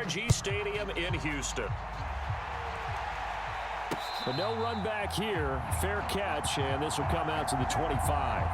NRG Stadium in Houston. But no run back here. Fair catch, and this will come out to the 25.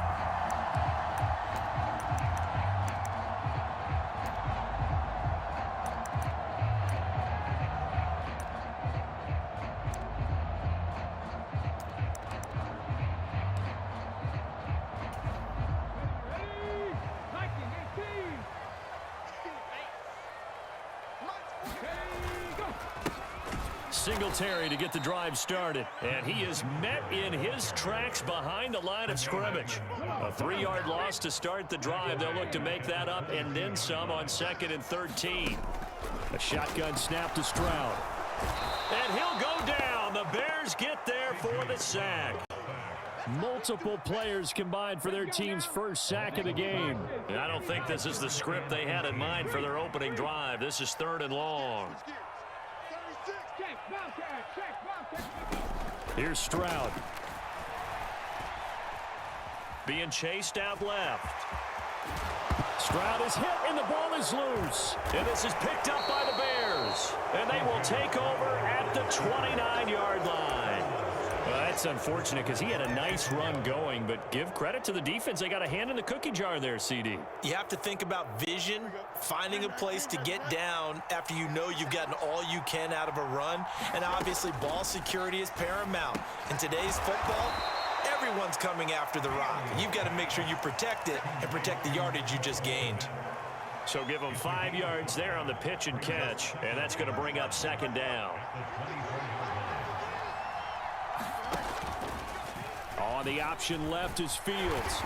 Singletary to get the drive started. And he is met in his tracks behind the line of scrimmage. A 3-yard loss to start the drive. They'll look to make that up and then some on 2nd and 13. A shotgun snap to Stroud. And he'll go down. The Bears get there for the sack. Multiple players combined for their team's first sack of the game. And I don't think this is the script they had in mind for their opening drive. This is 3rd and long. Here's Stroud. Being chased out left. Stroud is hit and the ball is loose. And this is picked up by the Bears. And they will take over at the 29-yard line. Well, that's unfortunate because he had a nice run going, but give credit to the defense. They got a hand in the cookie jar there, CD. You have to think about vision, finding a place to get down after you know you've gotten all you can out of a run, and obviously ball security is paramount. In today's football, everyone's coming after the rock. You've got to make sure you protect it and protect the yardage you just gained. So give them 5 yards there on the pitch and catch, and that's going to bring up 2nd down. On the option left is Fields.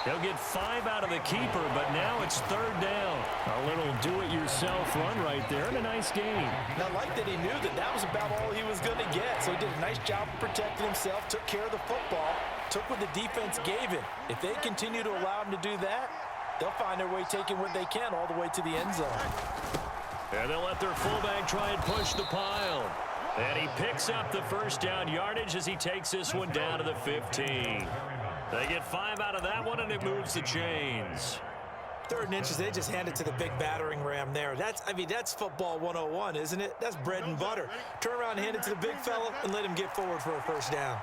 He'll get 5 out of the keeper, but now it's 3rd down. A little do-it-yourself run right there and a nice gain. And I like that he knew that that was about all he was going to get. So he did a nice job of protecting himself, took care of the football, took what the defense gave him. If they continue to allow him to do that, they'll find their way taking what they can all the way to the end zone. And they'll let their fullback try and push the pile. And he picks up the 1st down yardage as he takes this one down to the 15. They get 5 out of that one, and it moves the chains. 3rd and inches, they just hand it to the big battering ram there. That's football 101, isn't it? That's bread and butter. Turn around and hand it to the big fella and let him get forward for a 1st down.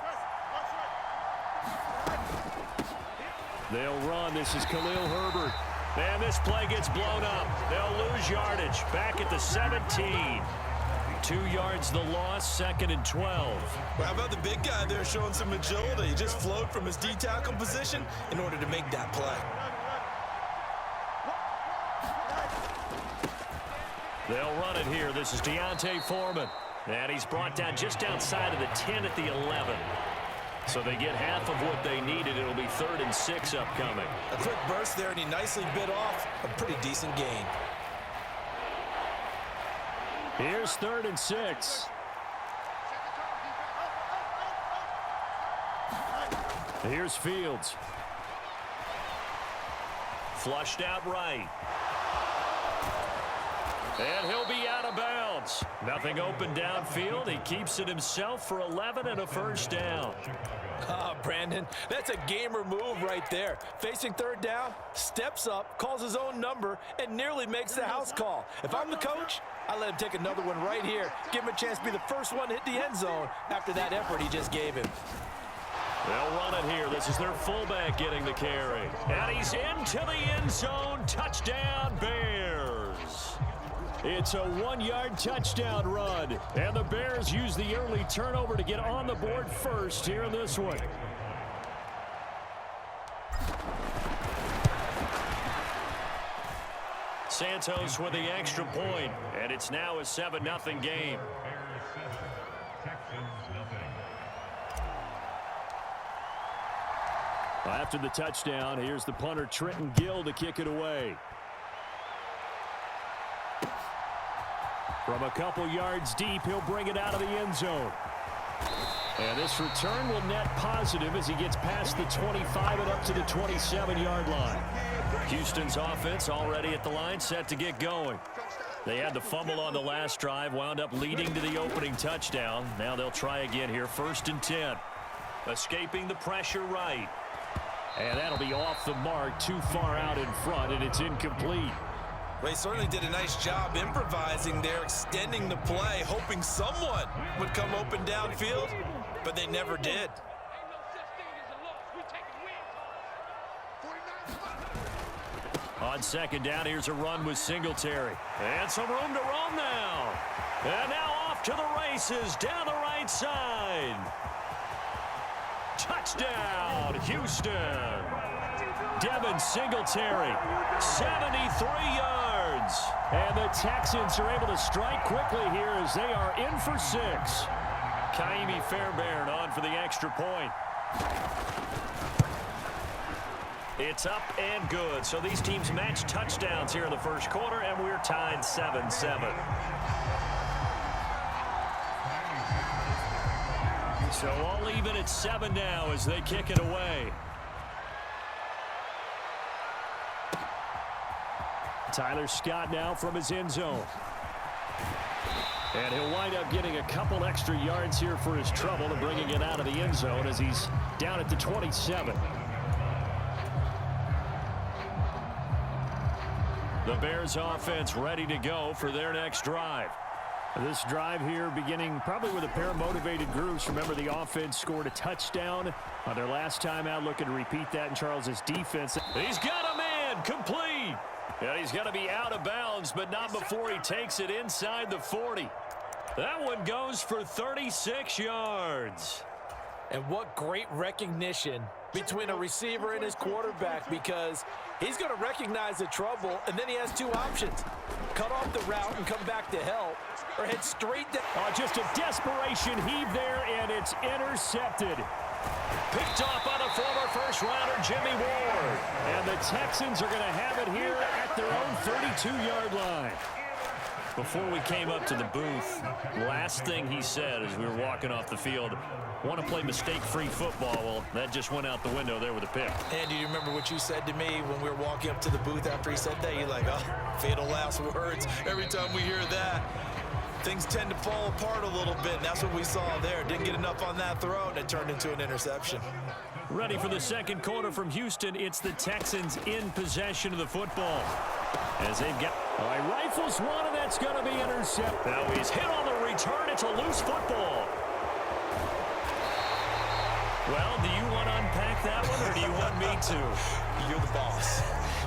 They'll run. This is Khalil Herbert. Man, this play gets blown up. They'll lose yardage back at the 17. 2 yards the loss, 2nd and 12. Well, how about the big guy there showing some agility? He just flowed from his D-tackle position in order to make that play. They'll run it here. This is Deontay Foreman. And he's brought down just outside of the 10 at the 11. So they get half of what they needed. It'll be 3rd and 6 upcoming. A quick burst there, and he nicely bit off a pretty decent gain. Here's 3rd and 6. Here's Fields. Flushed out right. And he'll be out of bounds. Nothing open downfield. He keeps it himself for 11 and a 1st down. Brandon, that's a gamer move right there. Facing 3rd down, steps up, calls his own number, and nearly makes the house call. If I'm the coach, I let him take another one right here. Give him a chance to be the first one to hit the end zone after that effort he just gave him. They'll run it here. This is their fullback getting the carry. And he's into the end zone. Touchdown, Bears. It's a 1-yard touchdown run. And the Bears use the early turnover to get on the board first here in this one. Santos with the extra point, and it's now a 7-0 game. After the touchdown, here's the punter Trenton Gill to kick it away. From a couple yards deep, he'll bring it out of the end zone. And this return will net positive as he gets past the 25 and up to the 27-yard line. Houston's offense already at the line, set to get going. They had the fumble on the last drive, wound up leading to the opening touchdown. Now they'll try again here, 1st and 10. Escaping the pressure right. And that'll be off the mark, too far out in front, and it's incomplete. Well, he certainly did a nice job improvising there, extending the play, hoping someone would come open downfield, but they never did. On second down, here's a run with Singletary. And some room to roam now. And now off to the races down the right side. Touchdown, Houston. Devin Singletary, 73 yards. And the Texans are able to strike quickly here as they are in for 6. Kaimi Fairbairn on for the extra point. It's up and good. So these teams match touchdowns here in the first quarter, and we're tied 7-7. So all even at 7 now as they kick it away. Tyler Scott now from his end zone. And he'll wind up getting a couple extra yards here for his trouble and bringing it out of the end zone as he's down at the 27. The Bears offense ready to go for their next drive. This drive here beginning probably with a pair of motivated groups. Remember, the offense scored a touchdown on their last time out. Looking to repeat that in Charles's defense. He's got a man complete. And he's got to be out of bounds, but not before he takes it inside the 40. That one goes for 36 yards. And what great recognition between a receiver and his quarterback, because he's going to recognize the trouble, and then he has two options. Cut off the route and come back to help, or head straight down. Just a desperation heave there, and it's intercepted. Picked off by the former first-rounder Jimmy Ward. And the Texans are going to have it here at their own 32-yard line. Before we came up to the booth, last thing he said as we were walking off the field, want to play mistake-free football. Well, that just went out the window there with a pick. Andy, do you remember what you said to me when we were walking up to the booth after he said that? You're like, oh, fatal last words. Every time we hear that, things tend to fall apart a little bit, and that's what we saw there. Didn't get enough on that throw, and it turned into an interception. Ready for the second quarter from Houston. It's the Texans in possession of the football. As they've got... All right, rifles one, and that's going to be intercepted. Now he's hit on the return. It's a loose football. Well, do you want to unpack that one, or do you want me to? You're the boss.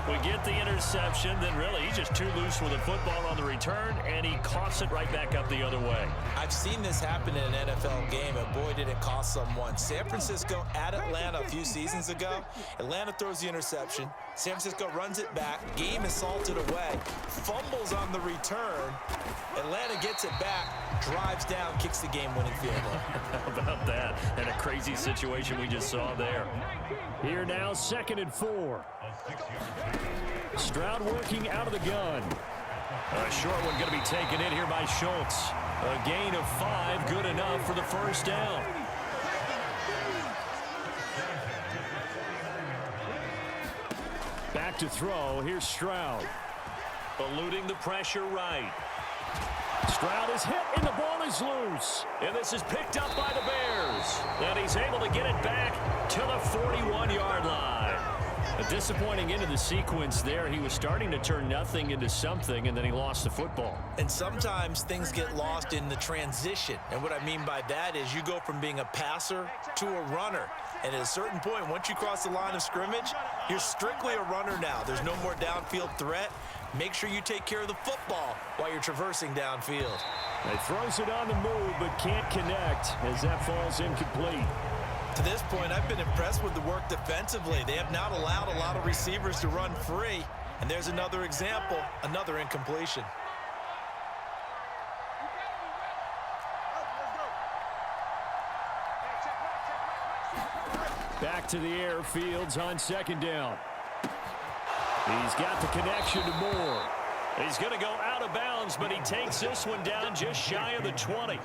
We get the interception, then really he's just too loose with the football on the return, and he coughs it right back up the other way. I've seen this happen in an NFL game, and boy, did it cost someone. San Francisco at Atlanta a few seasons ago. Atlanta throws the interception. San Francisco runs it back. Game is salted away. Fumbles on the return. Atlanta gets it back, drives down, kicks the game-winning field goal. How about that? And a crazy situation we just saw there. Here now, 2nd and 4. Stroud working out of the gun. A short one going to be taken in here by Schultz. A gain of 5, good enough for the first down. Back to throw. Here's Stroud. Eluding the pressure right. Stroud is hit, and the ball is loose. And this is picked up by the Bears. And he's able to get it back to the 41-yard line. A disappointing end of the sequence there. He was starting to turn nothing into something, and then he lost the football. And sometimes things get lost in the transition. And what I mean by that is you go from being a passer to a runner. And at a certain point, once you cross the line of scrimmage, you're strictly a runner now. There's no more downfield threat. Make sure you take care of the football while you're traversing downfield. He throws it on the move, but can't connect as that falls incomplete. To this point, I've been impressed with the work defensively. They have not allowed a lot of receivers to run free. And there's another example, another incompletion. Back to the air, Fields on 2nd down. He's got the connection to Moore. He's going to go out of bounds, but he takes this one down just shy of the 20.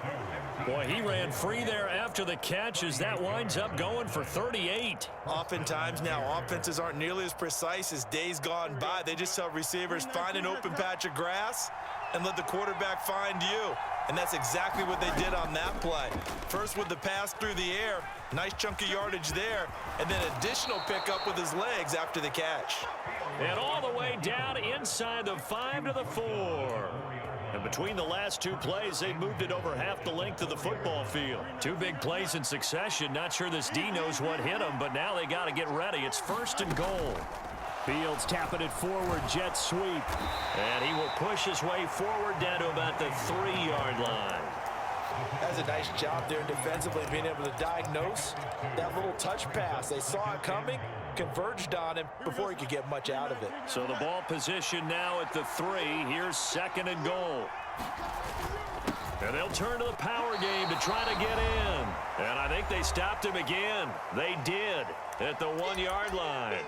Boy, he ran free there after the catch as that winds up going for 38. Oftentimes now, offenses aren't nearly as precise as days gone by. They just tell receivers, find an open patch of grass and let the quarterback find you. And that's exactly what they did on that play. First with the pass through the air, nice chunk of yardage there, and then additional pickup with his legs after the catch. And all the way down inside the 5 to the 4. And between the last two plays, they moved it over half the length of the football field. Two big plays in succession. Not sure this D knows what hit him, but now they got to get ready. It's 1st and goal. Fields tapping it forward, jet sweep. And he will push his way forward down to about the 3-yard line. That's a nice job there defensively, being able to diagnose that little touch pass. They saw it coming, converged on him before he could get much out of it. So the ball position now at the 3. Here's 2nd and goal. And they'll turn to the power game to try to get in. And I think they stopped him again. They did at the 1-yard line.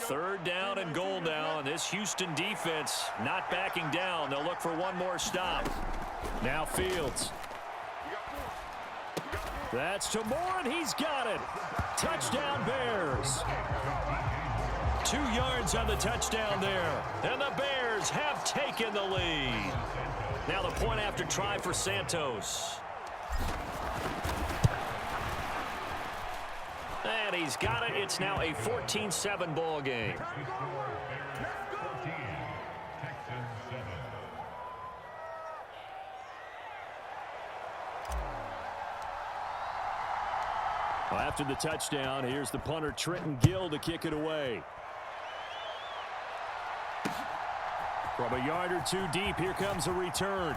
3rd down and goal now, and this Houston defense not backing down. They'll look for one more stop. Now Fields. That's to Moore, and he's got it. Touchdown Bears. 2 yards on the touchdown there, and the Bears have taken the lead. Now the point after try for Santos. And he's got it. It's now a 14-7 ball game. Well, after the touchdown, here's the punter Trenton Gill to kick it away. From a yard or two deep, here comes a return.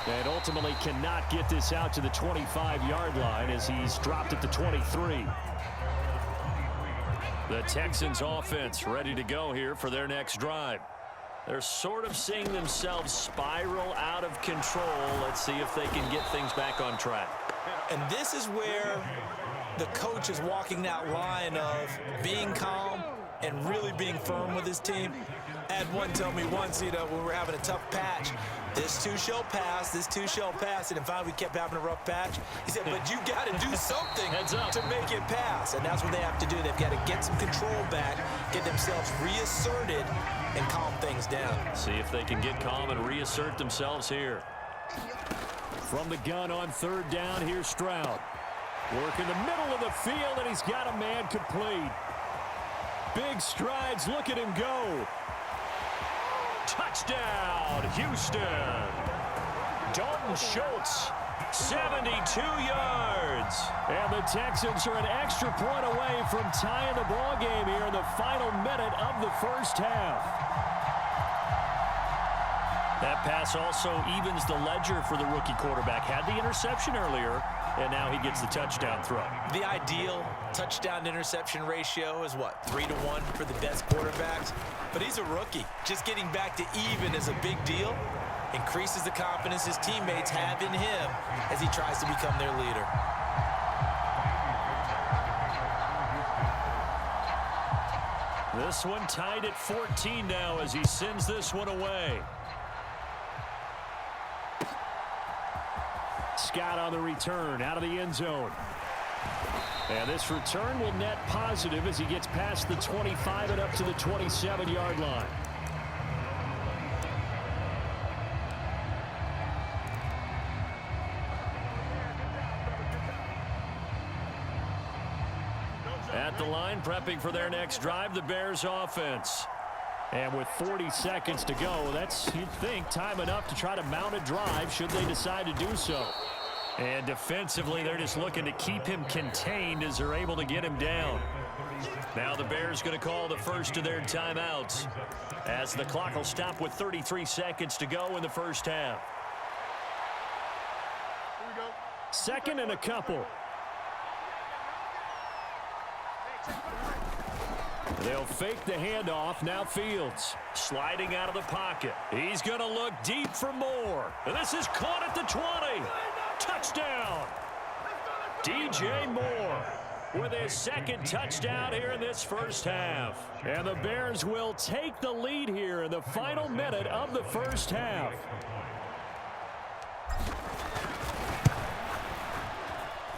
And ultimately cannot get this out to the 25-yard line as he's dropped at the 23. The Texans offense ready to go here for their next drive. They're sort of seeing themselves spiral out of control. Let's see if they can get things back on track. And this is where the coach is walking that line of being calm and really being firm with his team. I had one tell me once, when we were having a tough patch, this too shall pass, this too shall pass. And finally we kept having a rough patch. He said, but you got to do something to make it pass. And that's what they have to do. They've got to get some control back, get themselves reasserted, and calm things down. See if they can get calm and reassert themselves here. From the gun on 3rd down, here's Stroud. Work in the middle of the field, and he's got a man complete. Big strides, look at him go. Touchdown, Houston. Dalton Schultz, 72 yards. And the Texans are an extra point away from tying the ball game here in the final minute of the first half. That pass also evens the ledger for the rookie quarterback. Had the interception earlier, and now he gets the touchdown throw. The ideal touchdown-interception ratio is what, 3-to-1 for the best quarterbacks? But he's a rookie. Just getting back to even is a big deal. Increases the confidence his teammates have in him as he tries to become their leader. This one tied at 14 now as he sends this one away. Scott on the return out of the end zone. And this return will net positive as he gets past the 25 and up to the 27-yard line. At the line, prepping for their next drive, the Bears offense. And with 40 seconds to go, that's, you'd think, time enough to try to mount a drive should they decide to do so. And defensively, they're just looking to keep him contained as they're able to get him down. Now the Bears going to call the first of their timeouts as the clock will stop with 33 seconds to go in the first half. 2nd and a couple. They'll fake the handoff. Now Fields sliding out of the pocket. He's going to look deep for Moore. And this is caught at the 20. Touchdown. DJ Moore with his 2nd touchdown here in this first half. And the Bears will take the lead here in the final minute of the first half.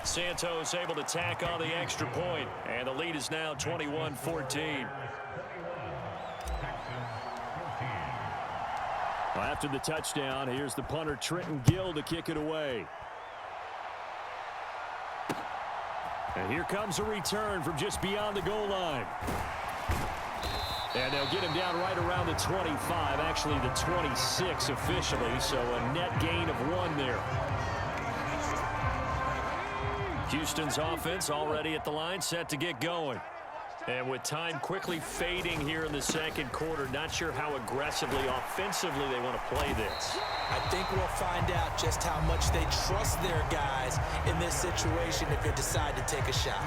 Santos able to tack on the extra point, and the lead is now 21-14. After the touchdown, here's the punter Trenton Gill to kick it away. And here comes a return from just beyond the goal line. And they'll get him down right around the 25, actually the 26 officially, so a net gain of 1 there. Houston's offense already at the line, set to get going. And with time quickly fading here in the second quarter, not sure how aggressively, offensively they want to play this. I think we'll find out just how much they trust their guys in this situation if they decide to take a shot.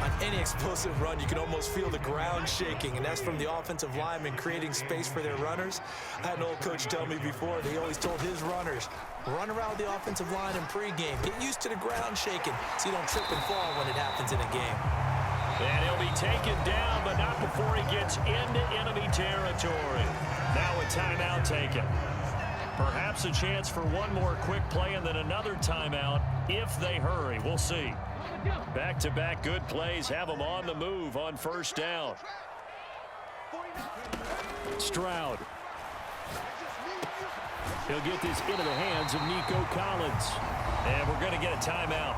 On any explosive run, you can almost feel the ground shaking, and that's from the offensive linemen creating space for their runners. I had an old coach tell me before, he always told his runners, run around the offensive line in pregame. Get used to the ground shaking so you don't trip and fall when it happens in a game. And he'll be taken down, but not before he gets into enemy territory. Now a timeout taken. Perhaps a chance for one more quick play and then another timeout if they hurry. We'll see. Back-to-back good plays have them on the move on first down. Stroud. He'll get this into the hands of Nico Collins. And we're going to get a timeout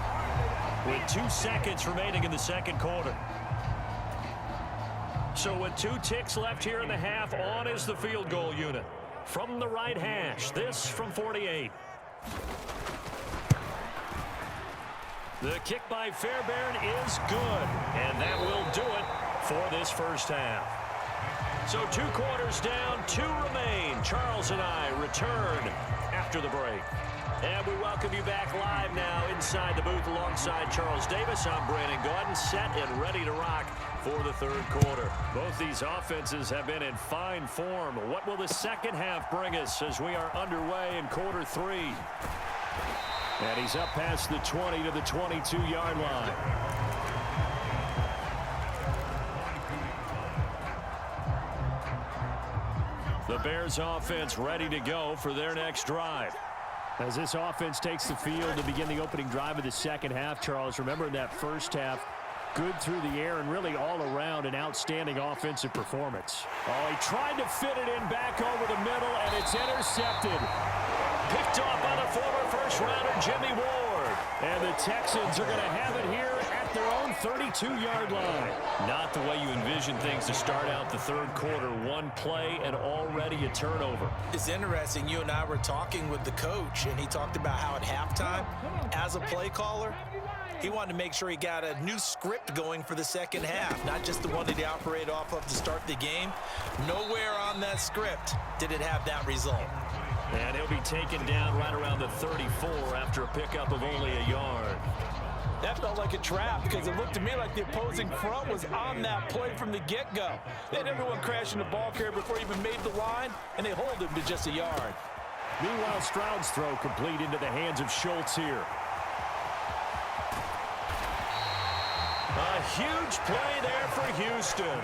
with 2 seconds remaining in the second quarter. So with 2 ticks left here in the half, on is the field goal unit. From the right hash, this from 48. The kick by Fairbairn is good, and that will do it for this first half. So 2 quarters down, 2 remain. Charles and I return after the break. And we welcome you back live now inside the booth alongside Charles Davis. I'm Brandon Gaudin, set and ready to rock for the third quarter. Both these offenses have been in fine form. What will the second half bring us as we are underway in quarter 3? And he's up past the 20 to the 22-yard line. The Bears offense ready to go for their next drive. As this offense takes the field to begin the opening drive of the second half, Charles, remember in that first half, good through the air and really all around an outstanding offensive performance. Oh, he tried to fit it in back over the middle, and it's intercepted. Picked off by the former first-rounder Jimmy Ward. And the Texans are going to have it here at their own 32-yard line. Not the way you envision things to start out the third quarter. One play and already a turnover. It's interesting. You and I were talking with the coach, and he talked about how at halftime, as a play caller, he wanted to make sure he got a new script going for the second half, not just the one that he operated off of to start the game. Nowhere on that script did it have that result. And he'll be taken down right around the 34 after a pickup of only a yard. That felt like a trap because it looked to me like the opposing front was on that play from the get-go. They had everyone crashing the ball carrier before he even made the line, and they hold him to just a yard. Meanwhile, Stroud's throw complete into the hands of Schultz here. A huge play there for Houston.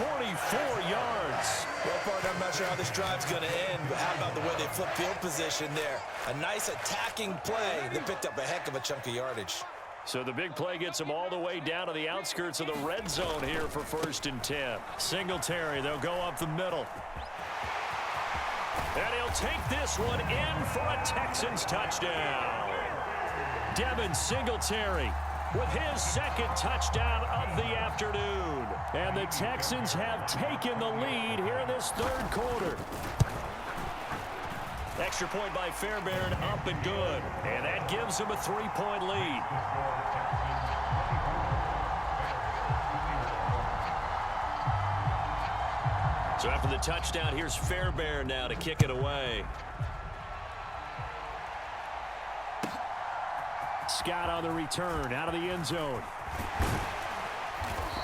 44 yards. Well, partner, I'm not sure how this drive's going to end, but how about the way they flip field position there? A nice attacking play that picked up a heck of a chunk of yardage. So the big play gets them all the way down to the outskirts of the red zone here for 1st and 10. Singletary, they'll go up the middle. And he'll take this one in for a Texans touchdown. Devin Singletary with his second touchdown of the afternoon. And the Texans have taken the lead here in this third quarter. Extra point by Fairbairn, up and good. And that gives them a 3-point lead. So after the touchdown, here's Fairbairn now to kick it away. Scott on the return, out of the end zone.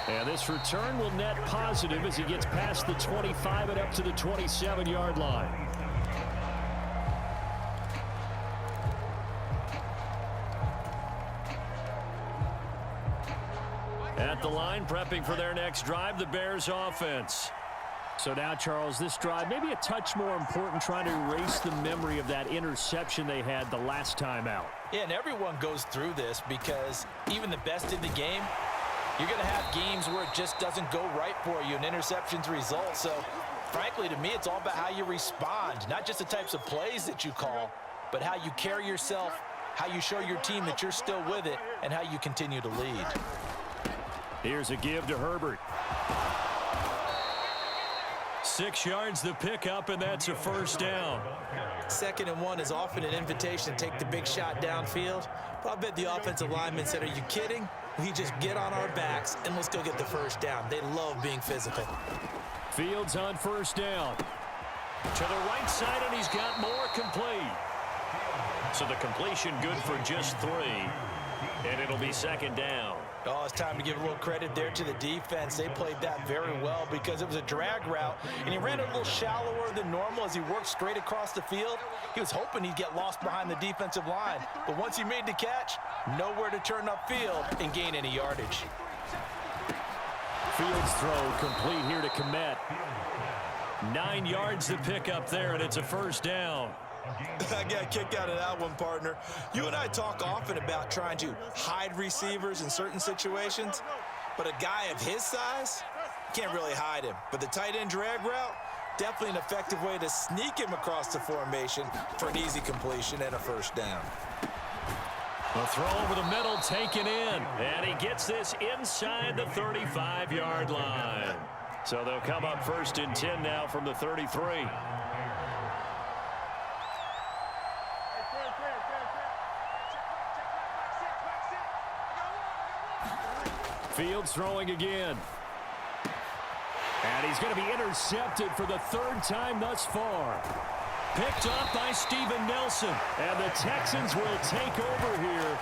And this return will net positive as he gets past the 25 and up to the 27-yard line. At the line, prepping for their next drive, the Bears offense. So now, Charles, this drive maybe a touch more important, trying to erase the memory of that interception they had the last time out. Yeah, and everyone goes through this because even the best in the game, you're going to have games where it just doesn't go right for you and interceptions result. So, frankly, to me, it's all about how you respond, not just the types of plays that you call, but how you carry yourself, how you show your team that you're still with it, and how you continue to lead. Here's a give to Herbert. 6 yards the pickup, and that's a first down. 2nd and 1 is often an invitation to take the big shot downfield. But I bet the offensive lineman said, are you kidding? We just get on our backs and let's go get the first down. They love being physical. Fields on first down. To the right side, and he's got more complete. So the completion good for just 3. And it'll be 2nd down. Oh, it's time to give a little credit there to the defense. They played that very well because it was a drag route, and he ran it a little shallower than normal as he worked straight across the field. He was hoping he'd get lost behind the defensive line, but once he made the catch, nowhere to turn upfield and gain any yardage. Fields throw complete here to Kmet. 9 yards to pick up there, and it's a first down. I got a kick out of that one, partner. You and I talk often about trying to hide receivers in certain situations, but a guy of his size can't really hide him. But the tight end drag route, definitely an effective way to sneak him across the formation for an easy completion and a first down. A throw over the middle, taken in, and he gets this inside the 35-yard line. So they'll come up 1st and 10 now from the 33. Fields throwing again. And he's going to be intercepted for the 3rd time thus far. Picked up by Steven Nelson. And the Texans will take over here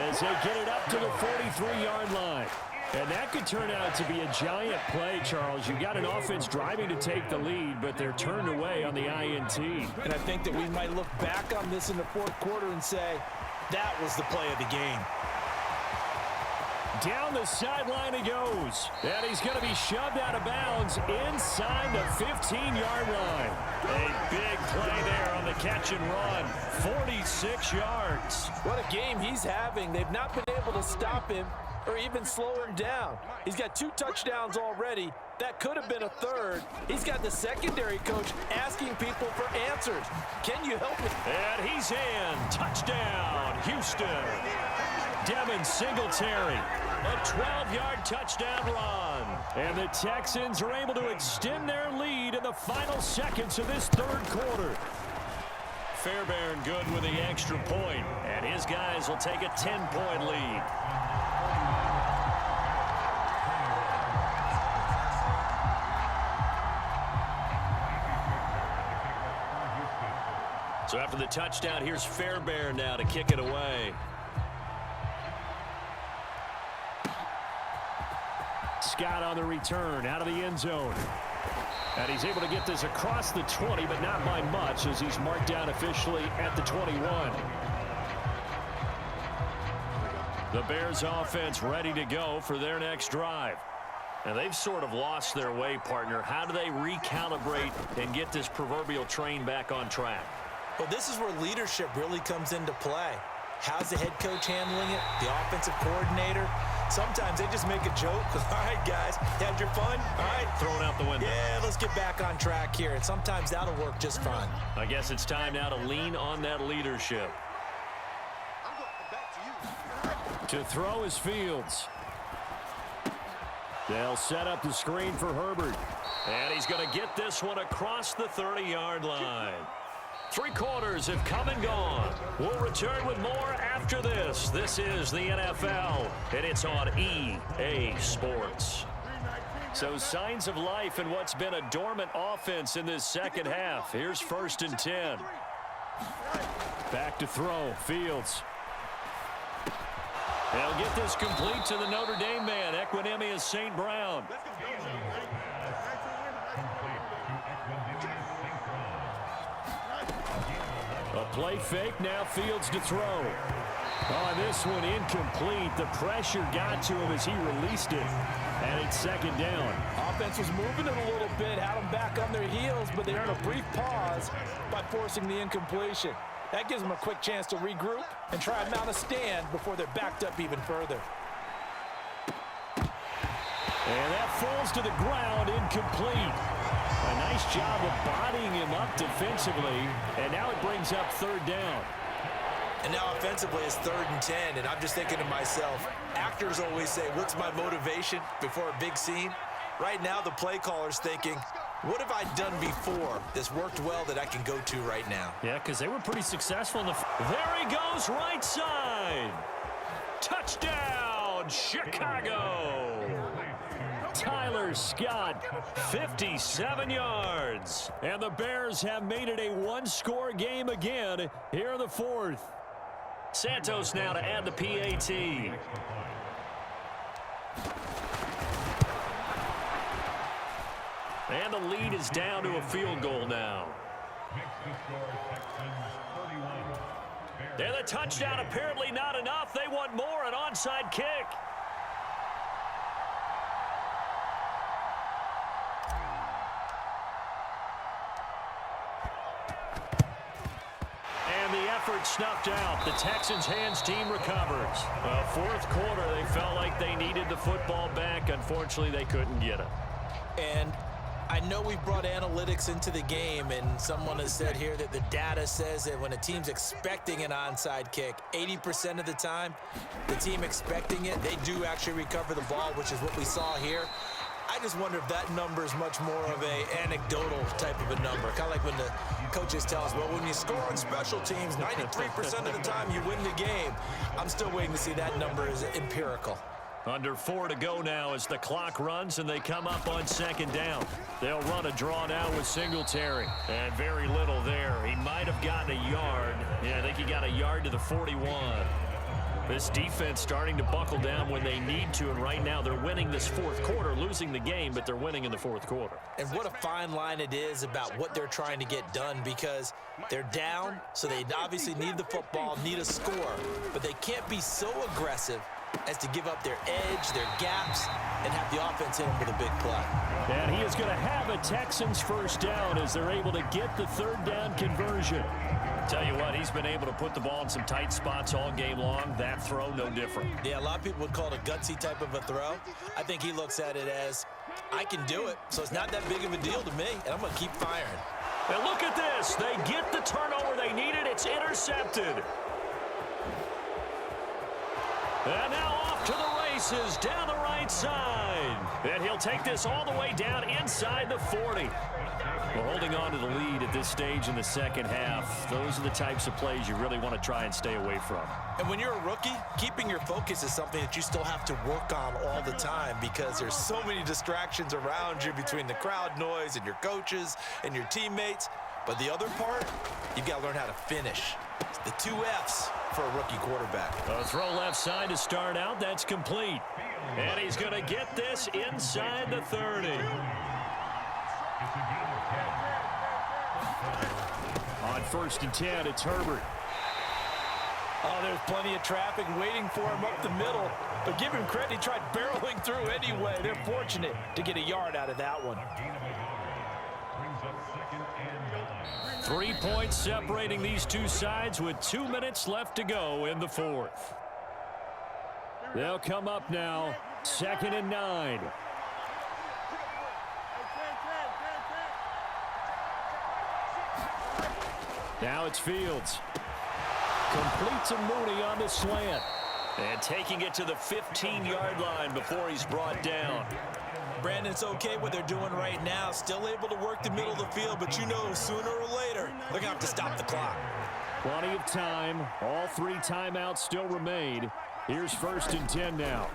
as they get it up to the 43-yard line. And that could turn out to be a giant play, Charles. You've got an offense driving to take the lead, but they're turned away on the INT. And I think that we might look back on this in the 4th quarter and say, that was the play of the game. Down the sideline he goes. And he's going to be shoved out of bounds inside the 15-yard line. A big play there on the catch and run. 46 yards. What a game he's having. They've not been able to stop him or even slow him down. He's got 2 touchdowns already. That could have been a 3rd. He's got the secondary coach asking people for answers. Can you help me? And he's in. Touchdown, Houston. Devin Singletary. A 12-yard touchdown run. And the Texans are able to extend their lead in the final seconds of this 3rd quarter. Fairbairn good with the extra point. And his guys will take a 10-point lead. So after the touchdown, here's Fairbairn now to kick it away. Scott on the return out of the end zone. And he's able to get this across the 20, but not by much as he's marked down officially at the 21. The Bears offense ready to go for their next drive. And they've sort of lost their way, partner. How do they recalibrate and get this proverbial train back on track? Well, this is where leadership really comes into play. How's the head coach handling it? The offensive coordinator? Sometimes they just make a joke. All right, guys, had your fun? All right. Thrown out the window. Yeah, let's get back on track here. And sometimes that'll work just fine. I guess it's time now to lean on that leadership. To throw is Fields. They'll set up the screen for Herbert. And he's going to get this one across the 30-yard line. 3 quarters have come and gone. We'll return with more after this. This is the NFL, and it's on EA Sports. So signs of life in what's been a dormant offense in this second half. Here's 1st and 10. Back to throw, Fields. They'll get this complete to the Notre Dame man, Equanimeous St. Brown. A play fake, now Fields to throw. Oh, this one incomplete. The pressure got to him as he released it. And it's 2nd down. Offense was moving it a little bit, had them back on their heels, but they earned a brief pause by forcing the incompletion. That gives them a quick chance to regroup and try and mount a stand before they're backed up even further. And that falls to the ground, incomplete. A nice job of bodying him up defensively, and now it brings up third down. And now offensively it's 3rd and 10, and I'm just thinking to myself, actors always say, what's my motivation before a big scene? Right now the play caller's thinking, what have I done before that's worked well that I can go to right now? Yeah, because they were pretty successful in the... There he goes, right side. Touchdown, Chicago. Tyler Scott, 57 yards. And the Bears have made it a one-score game again here in the 4th. Santos now to add the PAT. And the lead is down to a field goal now. And the touchdown apparently not enough. They want more, an onside kick. And the effort snuffed out. The Texans' hands team recovers. Well, 4th quarter, they felt like they needed the football back. Unfortunately, they couldn't get it. And I know we brought analytics into the game, and someone has said here that the data says that when a team's expecting an onside kick, 80% of the time, the team expecting it, they do actually recover the ball, which is what we saw here. I just wonder if that number is much more of a anecdotal type of a number. Kind of like when the coaches tell us, well, when you score on special teams, 93% of the time you win the game. I'm still waiting to see that number is empirical. Under 4 to go now as the clock runs and they come up on 2nd down. They'll run a draw now with Singletary. And very little there. He might have gotten a yard. Yeah, I think he got a yard to the 41. This defense starting to buckle down when they need to, and right now they're winning this 4th quarter, losing the game, but they're winning in the 4th quarter. And what a fine line it is about what they're trying to get done, because they're down, so they obviously need the football, need a score, but they can't be so aggressive as to give up their edge, their gaps, and have the offense hit them with a big play. And he is going to have a Texans first down as they're able to get the 3rd down conversion. Tell you what, he's been able to put the ball in some tight spots all game long. That throw, no different. Yeah, a lot of people would call it a gutsy type of a throw. I think he looks at it as, I can do it, so it's not that big of a deal to me, and I'm going to keep firing. And look at this. They get the turnover they needed. It's intercepted. And now off to the races down the right side. And he'll take this all the way down inside the 40. Well, holding on to the lead at this stage in the 2nd half, those are the types of plays you really want to try and stay away from. And when you're a rookie, keeping your focus is something that you still have to work on all the time, because there's so many distractions around you between the crowd noise and your coaches and your teammates. But the other part, you've got to learn how to finish. It's the 2 F's for a rookie quarterback. A throw left side to start out. That's complete. And he's going to get this inside the 30. On 1st and 10, it's Herbert. Oh, there's plenty of traffic waiting for him up the middle. But give him credit, he tried barreling through anyway. They're fortunate to get a yard out of that one. 3 points separating these two sides with 2 minutes left to go in the 4th. They'll come up now, 2nd and 9. Now it's Fields. Completes a Mooney on the slant. And taking it to the 15-yard line before he's brought down. Brandon, it's okay what they're doing right now. Still able to work the middle of the field, but you know sooner or later, they're going to have to stop the clock. Plenty of time. All 3 timeouts still remain. Here's 1st and 10 now.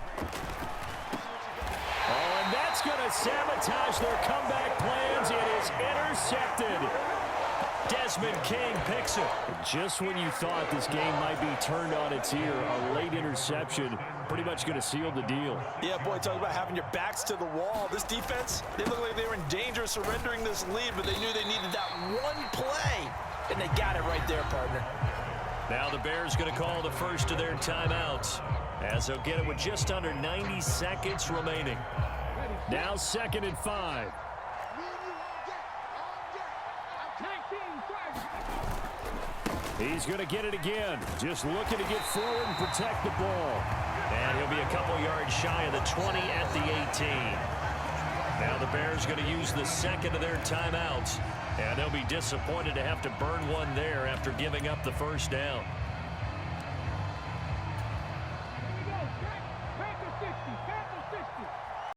Oh, and that's going to sabotage their comeback plans. It is intercepted. Desmond King picks it. Just when you thought this game might be turned on its ear, a late interception pretty much going to seal the deal. Yeah, boy, talk about having your backs to the wall. This defense, they look like they were in danger of surrendering this lead, but they knew they needed that one play, and they got it right there, partner. Now the Bears going to call the first of their timeouts, as they'll get it with just under 90 seconds remaining. Now 2nd and 5. He's going to get it again. Just looking to get forward and protect the ball. And he'll be a couple yards shy of the 20 at the 18. Now the Bears going to use the second of their timeouts. And they'll be disappointed to have to burn one there after giving up the first down.